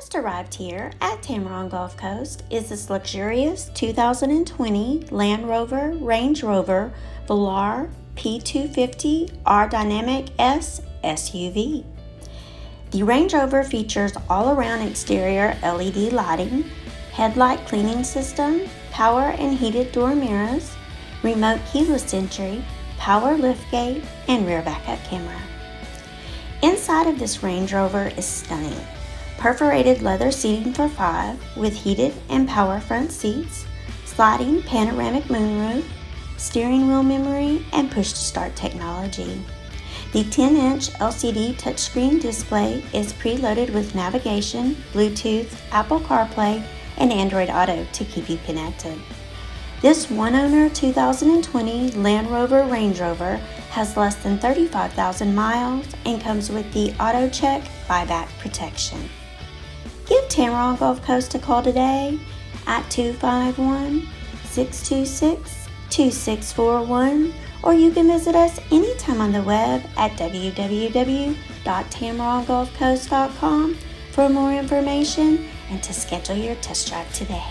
Just arrived here at Tameron Gulf Coast is this luxurious 2020 Land Rover Range Rover Velar P250 R-Dynamic S SUV. The Range Rover features all-around exterior LED lighting, headlight cleaning system, power and heated door mirrors, remote keyless entry, power liftgate, and rear backup camera. Inside of this Range Rover is stunning. Perforated leather seating for 5 with heated and power front seats, sliding panoramic moonroof, steering wheel memory, and push-to-start technology. The 10-inch LCD touchscreen display is preloaded with navigation, Bluetooth, Apple CarPlay, and Android Auto to keep you connected. This one-owner 2020 Land Rover Range Rover has less than 35,000 miles and comes with the AutoCheck Buyback Protection. Give Tameron Gulf Coast a call today at 251-626-2641, or you can visit us anytime on the web at www.tamerongulfcoast.com for more information and to schedule your test drive today.